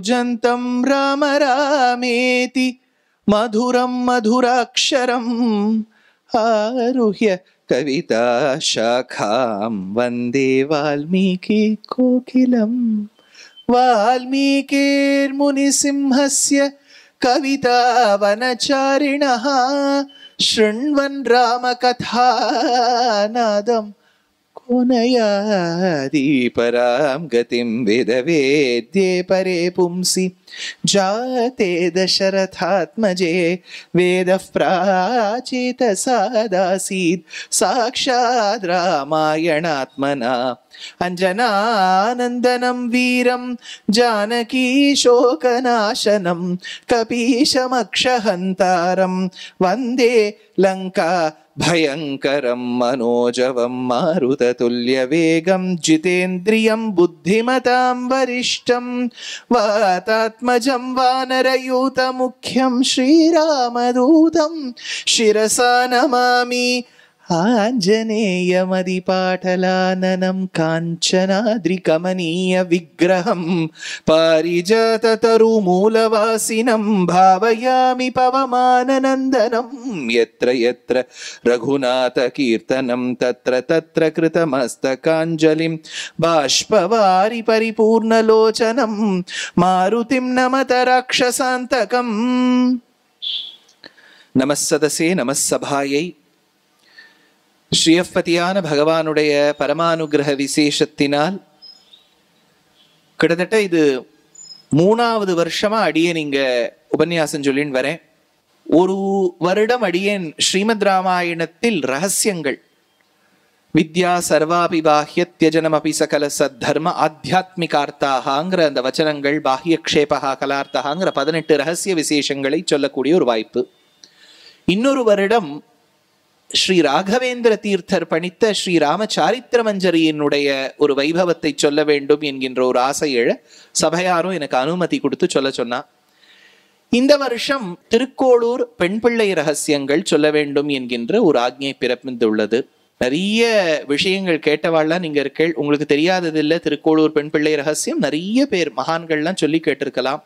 कूजन्तं राम रामेति मधुरं मधुराक्षरम् आरुह्य कविताशाखां वन्दे वाल्मीकिकोकिलम्। वाल्मीकिर्मुनिसिंहस्य कवितावनचारिणः शृण्वन् रामकथानादं को नयाति परां गतिं वेदवेद्ये परे पुंसि जाते दशरथात्मजे वेदः प्राचीतसादासीत् साक्षात् रामायणात्मना अंजनानन्दनं वीरं जानकी शोकनाशनं कपीशमक्षहन्तारं वन्दे लंका भयंकरं मनोजवं मारुततुल्यवेगं जितेन्द्रियं बुद्धिमतां वरिष्ठं वातात्मजं वानरयूतमुख्यं श्रीरामदूतं शिरसा नमामि। आञ्जनेयमदिपाटलाननं काञ्चनाद्रिकमनीय विग्रहं पारिजाततरुमूलवासिनं भावयामि पवमाननन्दनं यत्र यत्र रघुनाथकीर्तनं तत्र तत्र कृतमस्तकाञ्जलिं बाष्पवारि परिपूर्णलोचनं मारुतिं नमत राक्षसान्तकम्। नमः सदसे नमः सभायै। ஸ்ரீயப்பதியான பகவானுடைய பரமானுகிரக விசேஷத்தினால் கிட்டத்தட்ட இது 3வது வருஷமா அடியேன் இங்க உபன்யாசம் சொல்லின்னு வரேன். ஒரு வருடம் அடியேன் ஸ்ரீமத் ராமாயணத்தில் ரகசியங்கள் வித்யா சர்வாபி பாஹ்ய தியஜனமபி சகல சத்தர்ம ஆத்தியாத்மிகார்த்தாங்கிற அந்த வச்சனங்கள் பாஹ்யக்ஷேபகா கலார்த்தாங்கிற 18 ரகசிய விசேஷங்களை சொல்லக்கூடிய ஒரு வாய்ப்பு. இன்னொரு வருடம் ஸ்ரீ ராகவேந்திர தீர்த்தர் பணித்த ஸ்ரீ ராமசாரித்திர மஞ்சரியினுடைய ஒரு வைபவத்தை சொல்ல வேண்டும் என்கின்ற ஒரு ஆசை எழ சபையாரும் எனக்கு அனுமதி கொடுத்து சொல்ல சொன்னா. இந்த வருஷம் திருக்கோளூர் பெண் பிள்ளை ரகசியங்கள் சொல்ல வேண்டும் என்கின்ற ஒரு ஆக்ஞை பிறப்பிந்துள்ளது. நிறைய விஷயங்கள் கேட்டவாள்லாம் நீங்க இருக்கேள். உங்களுக்கு தெரியாதது இல்லை திருக்கோளூர் பெண் பிள்ளை ரகசியம். நிறைய பேர் மகான்கள்லாம் சொல்லி கேட்டிருக்கலாம்.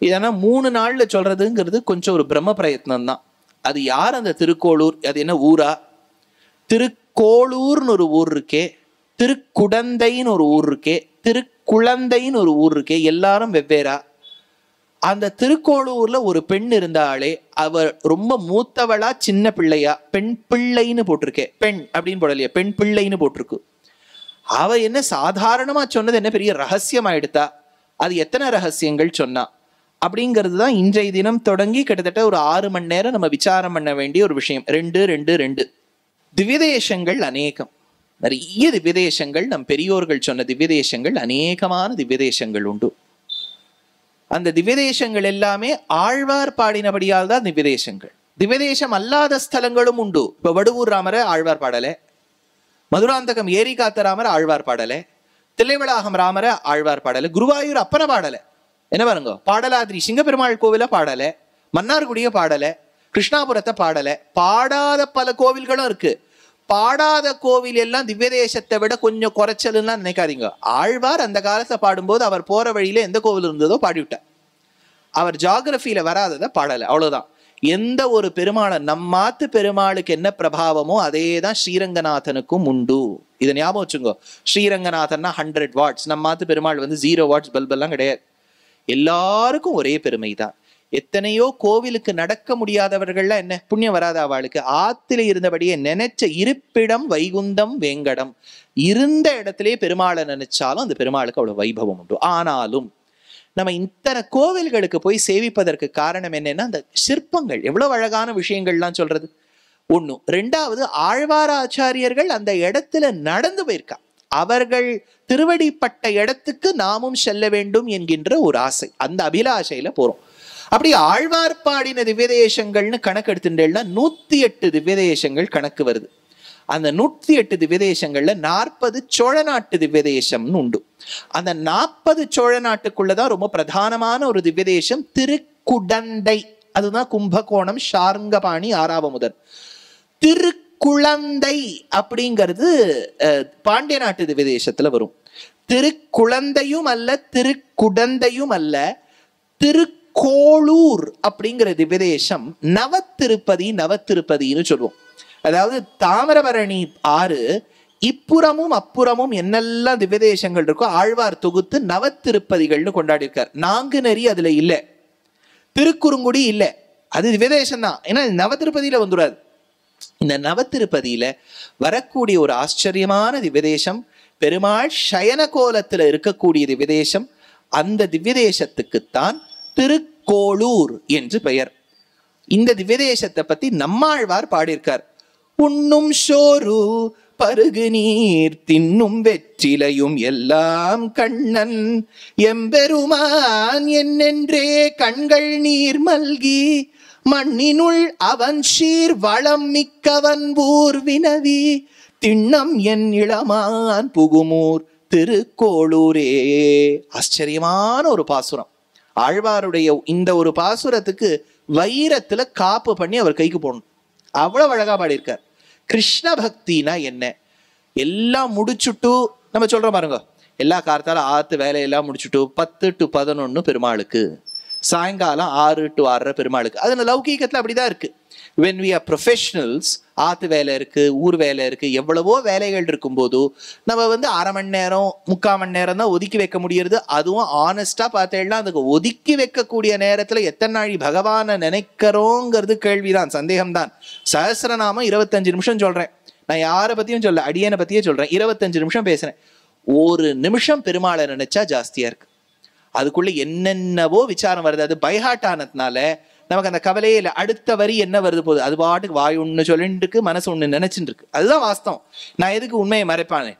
இதெல்லாம் 3 நாள்ல சொல்றதுங்கிறது கொஞ்சம் ஒரு பிரம்ம பிரயத்னம் தான். அது யார் அந்த திருக்கோளூர்? அது என்ன ஊரா? திருக்கோளூர்னு ஒரு ஊர் இருக்கே, திருக்குடந்தைன்னு ஒரு ஊர் இருக்கே, திருக்குழந்தைன்னு ஒரு ஊர் இருக்கே, எல்லாரும் வெவ்வேறா. அந்த திருக்கோளூர்ல ஒரு பெண் இருந்தாலே அவர் ரொம்ப மூத்தவளா சின்ன பிள்ளையா? பெண் பிள்ளைன்னு போட்டிருக்கே, பெண் அப்படின்னு போடலையா, பெண் பிள்ளைன்னு போட்டிருக்கு. அவ என்ன சாதாரணமா சொன்னது என்ன பெரிய ரகசியம் ஆயிடுத்தா? அது எத்தனை ரகசியங்கள் சொன்னா அப்படிங்கிறது தான் இன்றைய தினம் தொடங்கி கிட்டத்தட்ட ஒரு 6 மணி நேரம் நம்ம விசாரம் பண்ண வேண்டிய ஒரு விஷயம். 2 திவ்யதேசங்கள் அநேகம், நிறைய திவ்யதேசங்கள். நம் பெரியோர்கள் சொன்ன திவ்யதேசங்கள் அநேகமான திவ்யதேசங்கள் உண்டு. அந்த திவ்யதேசங்கள் எல்லாமே ஆழ்வார் பாடினபடியால் தான் திவ்யதேசங்கள். திவ்யதேசம் அல்லாத ஸ்தலங்களும் உண்டு. இப்ப வடுவூர் ராமரை ஆழ்வார் பாடலை, மதுராந்தகம் ஏரி காத்த ராமரை ஆழ்வார் பாடலை, தில்லைவளாகம் ராமரை ஆழ்வார் பாடலை, குருவாயூர் அப்பனை பாடலை. என்ன பாருங்க, பாடலாதிரி சிங்கப்பெருமாள் கோவில பாடல, மன்னார்குடிய பாடல, கிருஷ்ணாபுரத்தை பாடல. பாடாத பல கோவில்களும் இருக்கு. பாடாத கோவில் எல்லாம் திவ்யதேசத்தை விட கொஞ்சம் குறைச்சல்னா நினைக்காதீங்க. ஆழ்வார் அந்த காலத்துல பாடும்போது அவர் போற வழியில எந்த கோவில் இருந்ததோ பாடிவிட்டார். அவர் ஜியாகிரபியில வராததை பாடல, அவ்வளவுதான். எந்த ஒரு பெருமாளை நம்மாத்து பெருமாளுக்கு என்ன பிரபாவமோ அதே தான் ஸ்ரீரங்கநாதனுக்கும் உண்டு. இதை ஞாபகம் வச்சுங்கோ. ஸ்ரீரங்கநாதன்னா 100 வாட்ஸ், நம்மாத்து பெருமாள் 0 வாட்ஸ் பல்பெல்லாம் கிடையாது. எல்லாருக்கும் ஒரே பெருமை தான். எத்தனையோ கோவிலுக்கு நடக்க முடியாதவர்கள்லாம் என்ன புண்ணியம் வராத அவளுக்கு? ஆத்தில இருந்தபடியே நினைச்ச இருப்பிடம் வைகுந்தம் வேங்கடம், இருந்த இடத்திலேயே பெருமாளை நினைச்சாலும் அந்த பெருமாளுக்கு அவ்வளவு வைபவம் உண்டு. ஆனாலும் நம்ம இத்தனை கோவில்களுக்கு போய் சேவிப்பதற்கு காரணம் என்னன்னா அந்த சிற்பங்கள் எவ்வளவு அழகான விஷயங்கள்லாம் சொல்றது ஒண்ணு. 2வது ஆழ்வாராச்சாரியர்கள் அந்த இடத்துல நடந்து போயிருக்கா. அவர்கள் திருவடிப்பட்ட இடத்துக்கு நாமும் செல்ல வேண்டும் என்கின்ற ஒரு ஆசை, அந்த அபிலாஷையில போறோம். அப்படி ஆழ்வார் பாடின திவ்யதேசங்கள்னு கணக்கு எடுத்துட்டேன்னா 108 திவ்யதேசங்கள் கணக்கு வருது. அந்த 108 திவ்யதேசங்கள்ல 40 சோழ நாட்டு திவ்யதேசம்னு உண்டு. அந்த 40 சோழ நாட்டுக்குள்ளதான் ரொம்ப பிரதானமான ஒரு திவ்யதேசம் திருக்குடந்தை. அதுதான் கும்பகோணம் ஷார்ங்கபாணி ஆறாவமுதன். திருக்குழந்தை அப்படிங்கிறது பாண்டிய நாட்டு திவ்யதேசத்துல வரும். திருக்குழந்தையும் அல்ல, திருக்குடந்தையும் அல்ல, திருக்கோளூர் அப்படிங்கிற திவ்யதேசம் நவத்திருப்பதி. நவத்திருப்பதின்னு சொல்லுவோம். அதாவது தாமிரபரணி ஆறு இப்புறமும் அப்புறமும் என்னெல்லாம் திவ்யதேசங்கள் இருக்கோ ஆழ்வார் தொகுத்து நவத்திருப்பதிகள்னு கொண்டாடிருக்கார். நாங்குநெறி அதுல இல்ல, திருக்குறுங்குடி இல்ல, அது திவ்யதேசம் தான். ஏன்னா நவத்திருப்பதியில வந்துடாது. இந்த நவத்திருப்பதியில வரக்கூடிய ஒரு ஆச்சரியமான திவ்யதேசம் பெருமாள் சயன கோலத்துல இருக்கக்கூடிய திவ்யதேசம். அந்த திவ்யதேசத்துக்குத்தான் திருக்கோளூர் என்று பெயர். இந்த திவ்யதேசத்தை பத்தி நம்மாழ்வார் பாடியிருக்கார். உண்ணும் சோறு பருகு நீர் தின்னும் வெற்றிலையும் எல்லாம் கண்ணன் எம்பெருமான் என்னென்றே கண்கள் நீர் மல்கி மண்ணினுள் அவன் சீர் வளம் மிக்கவன் ஊர் வினவி திண்ணம் என் இளமான் புகுமூர் திருக்கோளூரே. ஆச்சரியமான ஒரு பாசுரம். ஆழ்வாருடைய இந்த ஒரு பாசுரத்துக்கு வைரத்துல காப்பு பண்ணி அவர் கைக்கு போடணும். அவ்வளவு அழகா பாடியிருக்கார். கிருஷ்ண பக்தினா என்ன? எல்லாம் முடிச்சுட்டு நம்ம சொல்றோம் பாருங்க, எல்லா காலத்தால ஆத்து வேலையெல்லாம் முடிச்சுட்டு 10 to 11 பெருமாளுக்கு, சாயங்காலம் 6 to 6:30 பெருமாளுக்கு. அது லௌகீகத்துல அப்படிதான் இருக்கு. when we are professionals, ஆத்து வேலை இருக்கு, ஊர் வேலை இருக்கு, எவ்வளவோ வேலைகள் இருக்கும் போது நம்ம அரை மணி நேரம் 3/4 மணி நேரம் தான் ஒதுக்கி வைக்க முடியறது. அதுவும் ஆனஸ்டா பார்த்தேன்னா அதுக்கு ஒதுக்கி வைக்கக்கூடிய நேரத்துல எத்தனை நாளி பகவானை நினைக்கிறோங்கிறது கேள்விதான், சந்தேகம்தான். சஹஸ்ரநாமம் 25 நிமிஷம் சொல்றேன். நான் யாரை பத்தியும் சொல்ல, அடியனை பத்தியே சொல்றேன். 25 நிமிஷம் பேசுறேன். ஒரு நிமிஷம் பெருமாளை நினைச்சா ஜாஸ்தியா இருக்கு. அதுக்குள்ள என்னென்னவோ விசாரம் வருது. அது பைஹாட் ஆனதுனால நமக்கு அந்த கவலையே இல்லை. அடுத்த வரி என்ன வருது போகுது, அது பாட்டுக்கு வாய் ஒண்ணு சொல்லிட்டு இருக்கு, மனசு ஒண்ணு நினைச்சுட்டு இருக்கு. அதுதான் வாஸ்தவம். நான் எதுக்கு உண்மையை மறைப்பானே?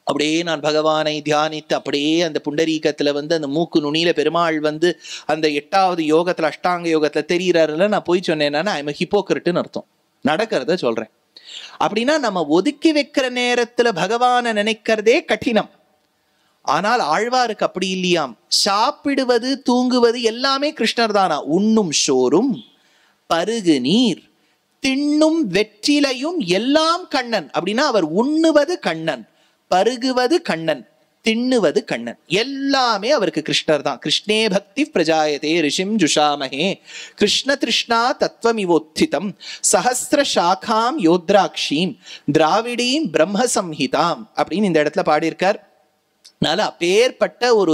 அப்படியே நான் பகவானை தியானித்து அப்படியே அந்த புண்டரீகத்துல அந்த மூக்கு நுனியில பெருமாள் அந்த 8வது யோகத்துல அஷ்டாங்க யோகத்துல தெரிகிறாருல, நான் போய் சொன்னேன்னா ஐம் ஹிப்போக்ரிட்னு அர்த்தம். நடக்கிறத சொல்றேன். அப்படின்னா நம்ம ஒதுக்கி வைக்கிற நேரத்துல பகவானை நினைக்கிறதே கடினம். ஆனால் ஆழ்வாருக்கு அப்படி இல்லையாம். சாப்பிடுவது தூங்குவது எல்லாமே கிருஷ்ணர் தானா. உண்ணும் சோறும் பருகு நீர் தின்னும் வெற்றிலையும் எல்லாம் கண்ணன். அப்படின்னா அவர் உண்ணுவது கண்ணன், பருகுவது கண்ணன், தின்னுவது கண்ணன், எல்லாமே அவருக்கு கிருஷ்ணர் தான். கிருஷ்ணே பக்தி பிரஜாயதே ரிஷிம் ஜுஷாமஹே கிருஷ்ண திருஷ்ணா தத்துவமிவோத்திதம் சஹஸ்ர சாகாம் யோத்ராட்சீம் திராவிடீம் பிரம்ம சம்ஹிதாம் அப்படின்னு இந்த இடத்துல பாடியிருக்கார். அதனால அப்பேற்பட்ட ஒரு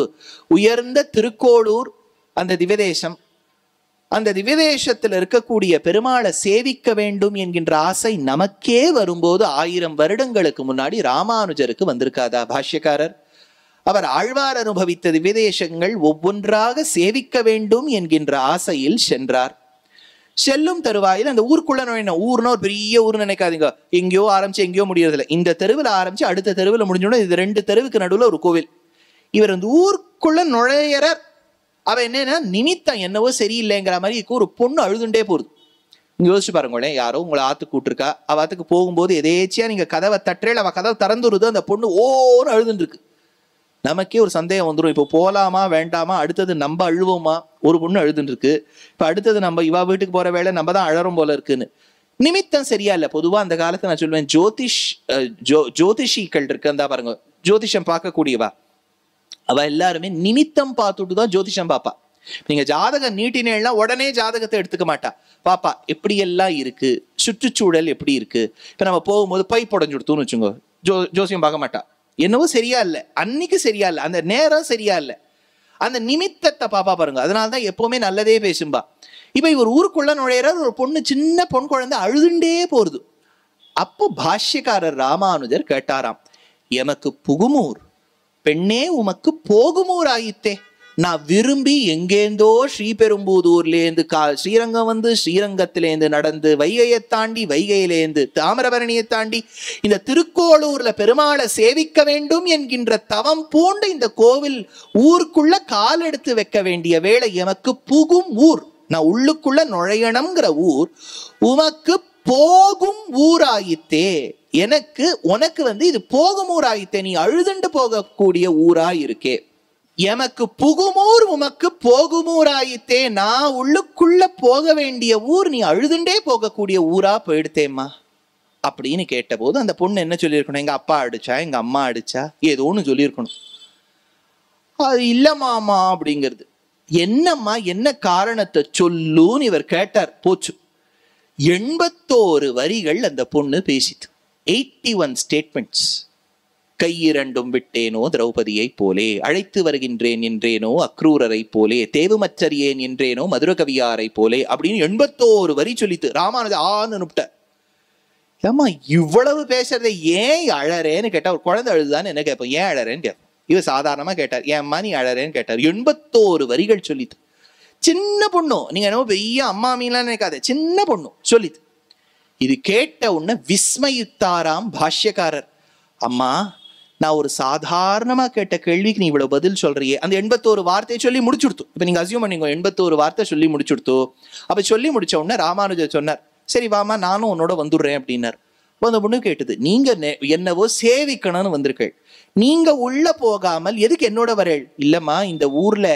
உயர்ந்த திருக்கோளூர் அந்த திவ்யதேசம். அந்த திவ்யதேசத்தில் இருக்கக்கூடிய பெருமாளை சேவிக்க வேண்டும் என்கின்ற ஆசை நமக்கே வரும்போது 1000 வருடங்களுக்கு முன்னாடி ராமானுஜருக்கு வந்திருக்காதா? பாஷ்யக்காரர் அவர் ஆழ்வார் அனுபவித்த திவ்யதேசங்கள் ஒவ்வொன்றாக சேவிக்க வேண்டும் என்கின்ற ஆசையில் சென்றார். செல்லும் தருவாயில் அந்த ஊருக்குள்ள நுழையின. ஊர்னா ஒரு பெரிய ஊர் நினைக்காதீங்க, எங்கேயோ ஆரம்பிச்சு எங்கேயோ முடியறதில்ல. இந்த தெருவில் ஆரம்பிச்சு அடுத்த தெருவில் முடிஞ்சோன்னா இது 2 தெருவுக்கு நடுவில் ஒரு கோவில். இவர் ஊருக்குள்ள நுழையற அவ என்னன்னா நிமித்தம் என்னவோ சரியில்லைங்கிற மாதிரி ஒரு பொண்ணு அழுதுண்டே போகுது. இங்க யோசிச்சு பாருங்களேன், யாரோ உங்களை ஆத்துக்கு கூட்டிருக்கா, அவ ஆத்துக்கு போகும்போது எதேச்சியா நீங்க கதவை தட்டுறேன், அவ கதவை திறந்துருது, அந்த பொண்ணு ஓன்னு அழுதுன்னு இருக்கு. நமக்கே ஒரு சந்தேகம் வந்துடும், இப்போ போகலாமா வேண்டாமா, அடுத்தது நம்ம அழுவோமா? ஒரு பொண்ணு அழுதுன்னு இருக்கு, இப்போ அடுத்தது நம்ம இவா வீட்டுக்கு போற வேலை நம்ம தான் அழறும் போல இருக்குன்னு. நிமித்தம் சரியா இல்லை. பொதுவா அந்த காலத்தை நான் சொல்லுவேன், ஜோதிஷிகள் இருக்கு அந்த பாருங்க, ஜோதிஷம் பார்க்கக்கூடியவா, அவ எல்லாருமே நிமித்தம் பார்த்துட்டு தான் ஜோதிஷம் பாப்பா. நீங்க ஜாதகம் நீட்டினேன்னா உடனே ஜாதகத்தை எடுத்துக்க மாட்டா. பாப்பா எப்படி எல்லாம் இருக்கு, சுற்றுச்சூழல் எப்படி இருக்கு. இப்ப நம்ம போகும்போது பைப் உடஞ்சு கொடுத்தோம்னு வச்சுக்கோ, ஜோசியம் பார்க்க மாட்டா. என்னவோ சரியா இல்லை, அன்னைக்கு சரியா இல்லை, அந்த நேரம் சரியா இல்லை, அந்த நிமித்தத்தை பாப்பா பாருங்க. அதனால்தான் எப்பவுமே நல்லதே பேசும்பா. இப்ப இவர் ஊருக்குள்ள நுழையிறார், ஒரு பொண்ணு, சின்ன பொன் குழந்தை அழுதுண்டே போறது. அப்போ பாஷ்யக்காரர் ராமானுஜர் கேட்டாராம், எமக்கு புகுமூர் பெண்ணே உமக்கு போகுமூர் ஆயித்தே. நான் விரும்பி எங்கேந்தோ ஸ்ரீபெரும்புதூர்லேருந்து ஸ்ரீரங்கம் ஸ்ரீரங்கத்திலேருந்து நடந்து வைகையை தாண்டி, வைகையிலேருந்து தாமிரபரணியை தாண்டி இந்த திருக்கோளூர்ல பெருமாளை சேவிக்க வேண்டும் என்கின்ற தவம் பூண்டு இந்த கோவில் ஊருக்குள்ள கால் எடுத்து வைக்க வேண்டிய வேளை எமக்கு புகும் ஊர், நான் உள்ளுக்குள்ள நுழையணுங்கிற ஊர் உமக்கு போகும் ஊராயித்தே. எனக்கு உனக்கு இது போகும் ஊராயித்தே, நீ அழுதுண்டு போகக்கூடிய ஊரா இருக்கே. எமக்கு புகுமூர் உமக்கு போகுமூராயித்தே, நான் உள்ளுக்குள்ள போக வேண்டிய ஊர் நீ அழுதுண்டே போகக்கூடிய ஊரா போயிடுத்தேம்மா அப்படின்னு கேட்ட போது அந்த பொண்ணு என்ன சொல்லியிருக்கணும், எங்க அப்பா அடிச்சா, எங்க அம்மா அடிச்சா, ஏதோ ஒன்று சொல்லியிருக்கணும். அது இல்ல மாமா அப்படிங்கிறது. என்னம்மா, என்ன காரணத்தை சொல்லுன்னு இவர் கேட்டார். போச்சு. 81 வரிகள் அந்த பொண்ணு பேசிட்டு, 81 ஸ்டேட்மெண்ட்ஸ். கையிரண்டும் விட்டேனோ திரௌபதியை போலே, அழைத்து வருகின்றேன் என்றேனோ அக்ரூரரை போலே, தேவுமச்சரியேன் என்றேனோ மதுரகவியாரை போலே அப்படின்னு 81 வரி சொல்லிட்டு ராமானுஜ ஆனுட்ட. ஏமா இவ்வளவு பேசுறதை ஏன் அழறேன்னு கேட்டா, ஒரு குழந்தை அழுதுதான்னு என்ன கேட்போம், ஏன் அழறேன்னு கேட்போம். இவர் சாதாரணமா கேட்டார், ஏம்மா நீ அழறேன்னு கேட்டார். 81 வரிகள் சொல்லிட்டு. சின்ன பொண்ணு, நீங்க என்ன பெரிய அம்மா மீன்லாம் நினைக்காத, சின்ன பொண்ணு சொல்லிட்டு. இது கேட்ட உடனே விஸ்மயித்தாராம் பாஷ்யக்காரர். அம்மா, நான் ஒரு சாதாரணமா கேட்ட கேள்விக்கு நீ இவ்வளவு பதில் சொல்றியே. அந்த 81 வார்த்தையை சொல்லி முடிச்சுடுத்து. இப்ப நீங்க அசியூம் பண்ணீங்க 81 வார்த்தை சொல்லி முடிச்சுடுத்து. அப்ப சொல்லி முடிச்ச உடனே ராமானுஜர் சொன்னார், சரி வாமா நானும் உன்னோட வந்துடுறேன் அப்படின்னார். அந்த பொண்ணு கேட்டது, நீங்க என்னவோ சேவிக்கணும்னு வந்திருக்கள், நீங்க உள்ள போகாமல் எதுக்கு என்னோட வரேள்? இல்லம்மா, இந்த ஊர்ல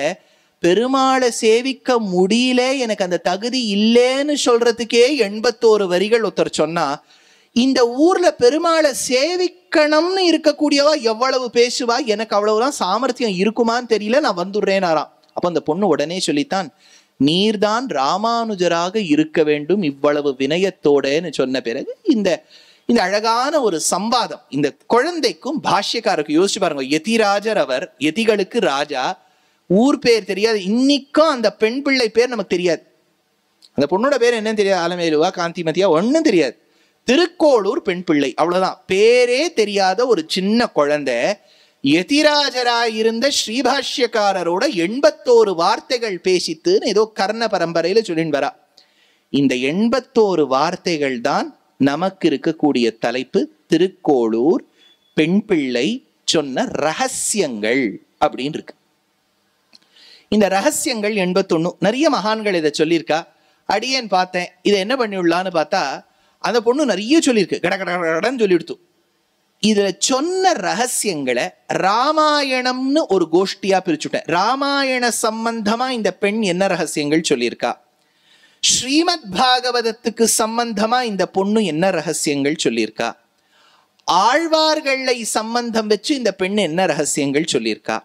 பெருமாளை சேவிக்க முடியல, எனக்கு அந்த தகுதி இல்லைன்னு சொல்றதுக்கே 81 வரிகள் ஒருத்தர் சொன்னா, இந்த ஊர்ல பெருமாளை சேவிக்கணும்னு இருக்கக்கூடியவா எவ்வளவு பேசுவா, எனக்கு அவ்வளவுதான் சாமர்த்தியம் இருக்குமான்னு தெரியல, நான் வந்துடுறேனாராம். அப்ப அந்த பொண்ணு உடனே சொல்லித்தான், நீர்தான் ராமானுஜராக இருக்க வேண்டும் இவ்வளவு வினயத்தோடன்னு சொன்ன பிறகு இந்த அழகான ஒரு சம்வாதம் இந்த குழந்தைக்கும் பாஷ்யக்காரருக்கு. யோசிச்சு பாருங்க, யதிராஜர் அவர், யதிகளுக்கு ராஜா, ஊர் பேர் தெரியாது. இன்னைக்கும் அந்த பெண் பிள்ளை பேர் நமக்கு தெரியாது. அந்த பொண்ணோட பேர் என்னன்னு தெரியாது, ஆலமேலுவா காந்திமதியா ஒன்னும் தெரியாது. திருக்கோளூர் பெண் பிள்ளை, அவ்வளவுதான். பேரே தெரியாத ஒரு சின்ன குழந்தை யதிராஜராய் இருந்த ஸ்ரீபாஷ்யக்காரரோட 81 வார்த்தைகள் பேசித்துன்னு ஏதோ கர்ண பரம்பரையில சொல்லின்னு வரா. இந்த 81 வார்த்தைகள் தான் நமக்கு இருக்கக்கூடிய தலைப்பு. திருக்கோளூர் பெண் பிள்ளை சொன்ன ரகசியங்கள் அப்படின்னு இருக்கு. இந்த ரகசியங்கள் 81 நிறைய மகான்கள் இதை சொல்லியிருக்கா. அடியேன் பார்த்தேன், இதை என்ன பண்ணிவிடலான்னு பார்த்தா அந்த பொண்ணு நிறைய சொல்லியிருக்கு, கடன்னு சொல்லிடுத்து. இதுல சொன்ன ரகசியங்களை ராமாயணம்னு ஒரு கோஷ்டியா பிரிச்சுட்டேன். ராமாயண சம்பந்தமா இந்த பெண் என்ன ரகசியங்கள் சொல்லியிருக்கா, ஸ்ரீமத் பாகவதத்துக்கு சம்பந்தமா இந்த பொண்ணு என்ன ரகசியங்கள் சொல்லியிருக்கா, ஆழ்வார்களை சம்பந்தம் வச்சு இந்த பெண் என்ன ரகசியங்கள் சொல்லியிருக்கா,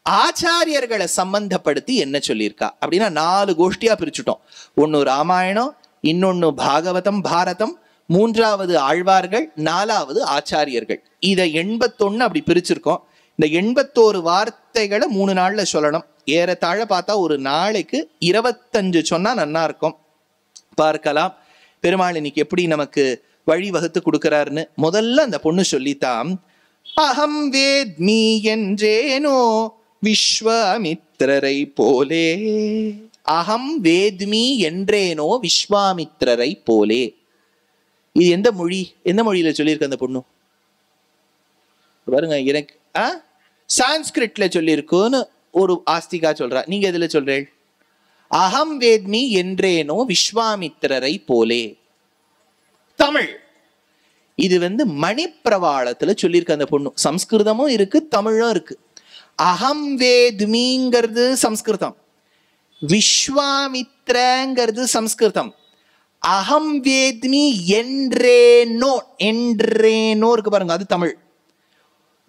ஆச்சாரியர்களை சம்பந்தப்படுத்தி என்ன சொல்லியிருக்கா அப்படின்னா 4 கோஷ்டியா பிரிச்சுட்டோம். ஒன்னு ராமாயணம், இன்னொன்னு பாகவதம் பாரதம், 3வது ஆழ்வார்கள், 4வது ஆச்சாரியர்கள். இதை 81 அப்படி பிரிச்சிருக்கோம். இந்த 81 வார்த்தைகளை 3 நாள்ல சொல்லணும். ஏறத்தாழ பார்த்தா ஒரு நாளைக்கு 25 சொன்னா நன்னா இருக்கும். பார்க்கலாம் பெருமாள் இன்னைக்கு எப்படி நமக்கு வழி வகுத்து கொடுக்கிறாருன்னு. முதல்ல அந்த பொண்ணு சொல்லித்தான், அகம் வேத்மி என்றேனோ விஸ்வாமித்திரரை போலே. அகம் வேத்மி என்றேனோ விஸ்வாமித்திரரை போலே. இது எந்த மொழி, எந்த மொழியில சொல்லியிருக்க அந்த பொண்ணு பாருங்க. எனக்கு சான்ஸ்கிரிட்ல சொல்லியிருக்குன்னு ஒரு ஆஸ்திகா சொல்றா. நீங்க எதுல சொல்றேன்? அகம் வேத்மி என்றேனோ விஸ்வாமித்திரரை போலே. தமிழ் இது மணிப்பிரவாளத்துல சொல்லியிருக்க அந்த பொண்ணு. சம்ஸ்கிருதமும் இருக்கு, தமிழும் இருக்கு. அகம் வேத்மிங்கிறது சம்ஸ்கிருதம், விஸ்வாமித்ரங்கிறது சம்ஸ்கிருதம். அகம் வேத்மி என்றேனோ, என்றேனோ இருக்கு பாருங்க, அது தமிழ்.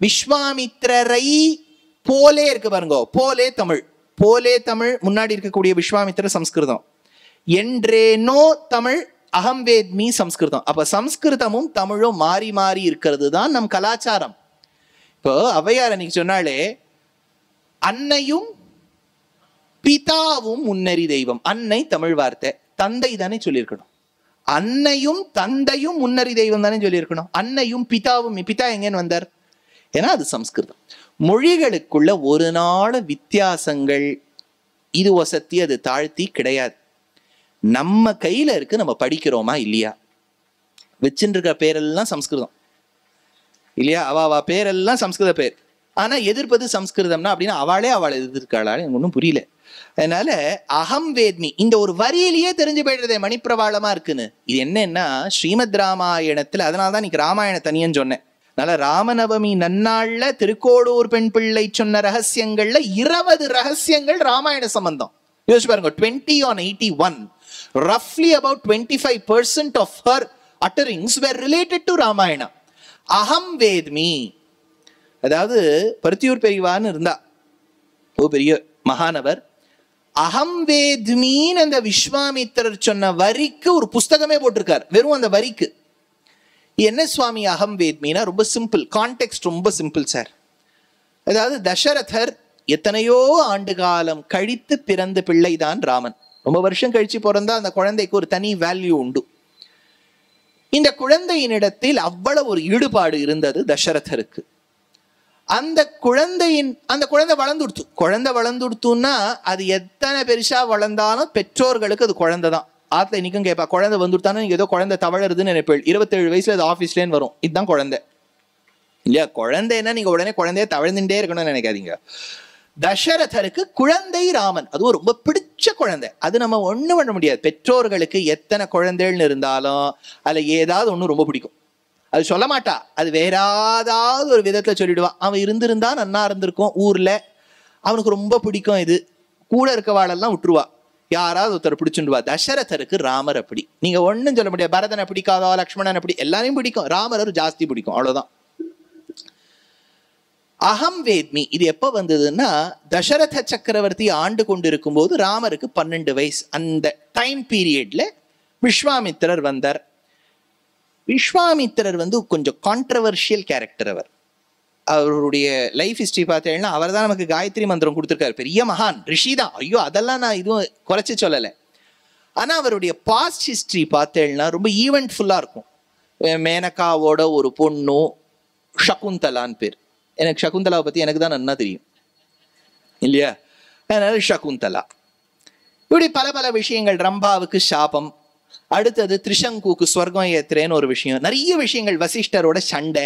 விஸ்வாமித்திரரை போலே இருக்கு பாருங்க, போலே தமிழ். போலே தமிழ், முன்னாடி இருக்கக்கூடிய விஸ்வாமித்திர சம்ஸ்கிருதம். என்றேனோ தமிழ், அகம் வேத்மி சம்ஸ்கிருதம். அப்ப சம்ஸ்கிருதமும் தமிழும் மாறி மாறி இருக்கிறது தான் நம் கலாச்சாரம். இப்போ ஔவையார் அன்னைக்கு சொன்னாலே, அன்னையும் பிதாவும் முன்னறி தெய்வம். அன்னை தமிழ் வார்த்தை, தந்தை தானே சொல்லியிருக்கணும். அன்னையும் தந்தையும் முன்னறி தெய்வம் தானே சொல்லியிருக்கணும். அன்னையும் பிதாவும், பிதா எங்கன்னு வந்தார்? ஏன்னா அது சம்ஸ்கிருதம். மொழிகளுக்குள்ள ஒரு நாள் வித்தியாசங்கள், இது வசத்தி அது தாழ்த்தி கிடையாது. நம்ம கையில இருக்கு, நம்ம படிக்கிறோமா இல்லையா. வச்சுட்டு இருக்க பேரெல்லாம் சம்ஸ்கிருதம் இல்லையா, அவா பேரெல்லாம் சம்ஸ்கிருத பேர். ஆனா எதிர்ப்பது சம்ஸ்கிருதம்னா அப்படின்னா அவளே எதிர்க்காளா, எனக்கு ஒன்றும் புரியல. அதனால அகம் வேத்மி இந்த ஒரு வரியிலேயே தெரிஞ்சு போயிடுறதே மணிப்பிரவாளமா இருக்குன்னு. இது என்னன்னா ஸ்ரீமத் ராமாயணத்துல, அதனால்தான் இன்னைக்கு ராமாயண தனியன்னு சொன்னேன். அதனால ராமநவமி நன்னாள்ல திருக்கோளூர் பெண் பிள்ளை சொன்ன ரகசியங்கள்ல 20 ரகசியங்கள் ராமாயண சம்பந்தம். யோசிச்சு பாருங்க, 20 on 81, roughly about 25% of her utterings were related to Ramayanam. அகம் வேத்மி, அதாவது பருத்தியூர் பெரியவான்னு இருந்தா, ஒரு பெரிய மகானவர். அகம் வேத்மின்னு அந்த விஸ்வாமித்திரர் சொன்ன வரிக்கு ஒரு புஸ்தகமே போட்டிருக்கார், வெறும் அந்த வரிக்கு. என்ன சுவாமி அகம் வேத்மினா? ரொம்ப சிம்பிள், கான்டெக்ஸ்ட் ரொம்ப சிம்பிள் சார். அதாவது தசரதர் எத்தனையோ ஆண்டு காலம் கழித்து பிறந்த பிள்ளைதான் ராமன். ரொம்ப வருஷம் கழிச்சு பிறந்தா அந்த குழந்தைக்கு ஒரு தனி வேல்யூ உண்டு. இந்த குழந்தையினிடத்தில் அவ்வளவு ஒரு ஈடுபாடு இருந்தது தசரதருக்கு. அந்த குழந்தை வளர்ந்துடுத்துன்னா அது எத்தனை பெருசா வளர்ந்தாலும் பெற்றோர்களுக்கு அது குழந்தை தான். ஆத்துல இன்னைக்கும் கேட்பா, குழந்தை வந்துடுத்தானு நீங்க ஏதோ குழந்தை தவழறதுன்னு நினைப்பேன். 27 வயசுல அது ஆஃபீஸ்லேன்னு வரும், இதுதான் குழந்தை இல்லையா? குழந்தைன்னா நீங்க உடனே குழந்தைய தவழ்ந்துட்டே இருக்கணும்னு நினைக்காதீங்க. தசரதருக்கு குழந்தை ராமன், அதுவும் ரொம்ப பிடிச்ச குழந்தை. அது நம்ம ஒண்ணும் பண்ண முடியாது. பெற்றோர்களுக்கு எத்தனை குழந்தைகள்னு இருந்தாலும் அதுல ஏதாவது ஒண்ணு ரொம்ப பிடிக்கும். அது சொல்ல மாட்டா, அது வேறாதாவது ஒரு விதத்துல சொல்லிடுவான். அவன் இருந்திருந்தா நன்னா இருந்திருக்கும், ஊர்ல அவனுக்கு ரொம்ப பிடிக்கும். இது கூட இருக்கவாளெல்லாம் விட்டுருவா, யாராவது ஒருத்தர் பிடிச்சுடுவா. தசரதருக்கு ராமர் அப்படி. நீங்க ஒன்னும் சொல்ல முடியாது. பரதனை பிடிக்காதோ, லக்ஷ்மணன் அப்படி, எல்லாரையும் பிடிக்கும். ராமர் ஜாஸ்தி பிடிக்கும், அவ்வளவுதான். அகம் வேத்மி இது எப்ப வந்ததுன்னா, தசரத சக்கரவர்த்தி ஆண்டு கொண்டு இருக்கும் போது ராமருக்கு 12 வயசு. அந்த டைம் பீரியட்ல விஸ்வாமித்திரர் வந்தார். விஸ்வாமித்திரர் கொஞ்சம் கான்ட்ரவர்ஷியல் கேரக்டர். அவருடைய லைஃப் ஹிஸ்டரி பார்த்தேன்னா, அவர் தான் நமக்கு காயத்ரி மந்திரம் கொடுத்துருக்காரு. பெரிய மகான் ரிஷி தான். ஐயோ, அதெல்லாம் நான் இதுவும் குறைச்சி சொல்லலை. ஆனா அவருடைய பாஸ்ட் ஹிஸ்டரி பார்த்தேன்னா ரொம்ப ஈவெண்ட்ஃபுல்லா இருக்கும். மேனகாவோட ஒரு பொண்ணு சகுந்தலான்னு பேர். எனக்கு சகுந்தலாவை பத்தி எனக்கு தான் நன்னா தெரியும் இல்லையா? அதனால சகுந்தலா. இப்படி பல பல விஷயங்கள். ரம்பாவுக்கு சாபம், அடுத்தது திரிசங்குக்கு ஸ்வர்க்கம் ஏத்துறேன்னு ஒரு விஷயம், நிறைய விஷயங்கள். வசிஷ்டரோட சண்டை,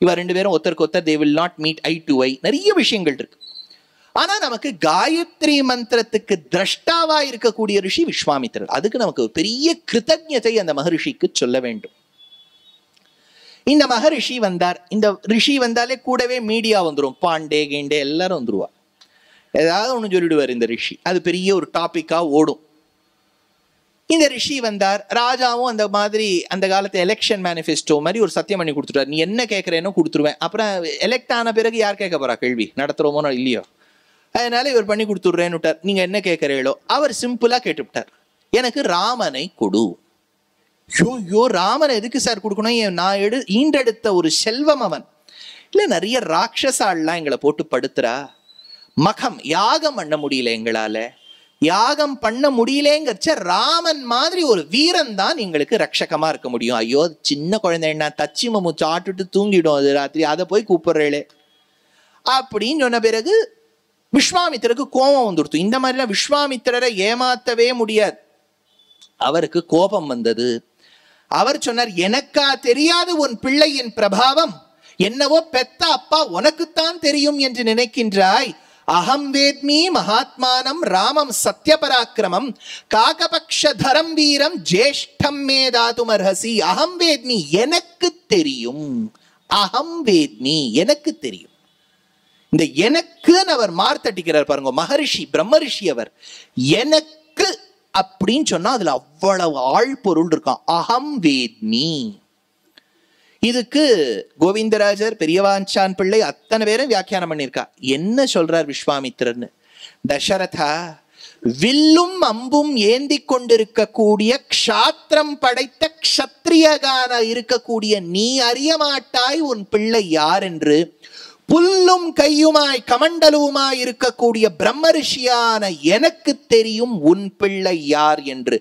இவ 2 பேரும் ஒருத்தருக்கு ஒருத்தர், they will not meet eye to eye, நிறைய விஷயங்கள் இருக்கு. ஆனா நமக்கு காயத்ரி மந்திரத்துக்கு திரஷ்டாவா இருக்கக்கூடிய ரிஷி விஸ்வாமித்திரர். அதுக்கு நமக்கு பெரிய கிருத்தஜ்ஞதை அந்த மகரிஷிக்கு சொல்ல வேண்டும். இந்த மகரிஷி வந்தார். இந்த ரிஷி வந்தாலே கூடவே மீடியா வந்துடும், பாண்டே கீண்டே எல்லாரும் வந்துருவா. ஏதாவது ஒண்ணு சொல்லிடுவார் இந்த ரிஷி, அது பெரிய ஒரு டாபிக்கா ஓடும். இந்த ரிஷி வந்தார். ராஜாவும் அந்த மாதிரி அந்த காலத்து எலெக்ஷன் மேனிஃபெஸ்டோ மாதிரி ஒரு சத்தியம் பண்ணி கொடுத்துட்டார். நீ என்ன கேட்கறேன்னு கொடுத்துருவேன். அப்புறம் எலெக்ட் ஆன பிறகு யார் கேட்க போறா கேள்வி, நடத்துறோமோ இல்லையோ? அதனால இவர் பண்ணி கொடுத்துட்றேன்னு விட்டார். நீங்க என்ன கேட்கறீங்களோ. அவர் சிம்பிளா கேட்டுவிட்டார், எனக்கு ராமனை கொடு. யோ, ராமனை எதுக்கு சார் கொடுக்கணும்? நான் ஈண்டெடுத்த ஒரு செல்வம் அவன். இல்ல, நிறைய ராட்சசாலாம் எங்களை போட்டு படுத்துறா. மகம் யாகம் பண்ண முடியல எங்களால. யாகம் பண்ண முடியலேங்கிறச்ச ராமன் மாதிரி ஒரு வீரன் தான் எங்களுக்கு ரட்சகமா இருக்க முடியும். ஐயோ, சின்ன குழந்தை என்ன தச்சி மூச்சு ஆட்டுட்டு தூங்கிடும் அது ராத்திரி, அதை போய் கூப்பிடுறேளே அப்படின்னு சொன்ன பிறகு விஸ்வாமித்திரருக்கு கோபம் வந்துடுத்து. இந்த மாதிரிலாம் விஸ்வாமித்திரரை ஏமாத்தவே முடியாது. அவருக்கு கோபம் வந்தது. அவர் சொன்னார், எனக்கா தெரியாது உன் பிள்ளையின் பிரபாவம்? என்னவோ பெத்த அப்பா உனக்குத்தான் தெரியும் என்று நினைக்கின்றாய். அகம் வேத்மி மகாத்மானம் ராமம் சத்யபராக்கிரமம் காகபக்ஷதரம் வீரம் ஜேஷ்டம் மே தாதுமர்ஹசி. அகம் வேத்மி, எனக்கு தெரியும். அகம் வேத்மி, எனக்கு தெரியும். இந்த எனக்குன்னு அவர் மார்த்தட்டிக்கிறார் பாருங்க. மகரிஷி, பிரம்மரிஷி அவர். எனக்கு அப்படின்னு சொன்னா அதுல அவ்வளவு ஆழ்பொருள் இருக்கான். அகம் வேத்மி. இதுக்கு கோவிந்தராஜர், பெரியவாஞ்சான் பிள்ளை, அத்தனை பேரும் வியாக்கியானம் பண்ணியிருக்கா. என்ன சொல்றார் விஸ்வாமித்திரன்னு? தசரதா, வில்லும் அம்பும் ஏந்தி கொண்டிருக்கக்கூடிய க்ஷாத்திரம் படைத்த க்ஷத்ரியகான இருக்கக்கூடிய நீ அறிய மாட்டாய் உன் பிள்ளை யார் என்று. புல்லும் கையுமாய் கமண்டலுமாய் இருக்கக்கூடிய பிரம்மரிஷியான எனக்கு தெரியும் உன் பிள்ளை யார் என்று.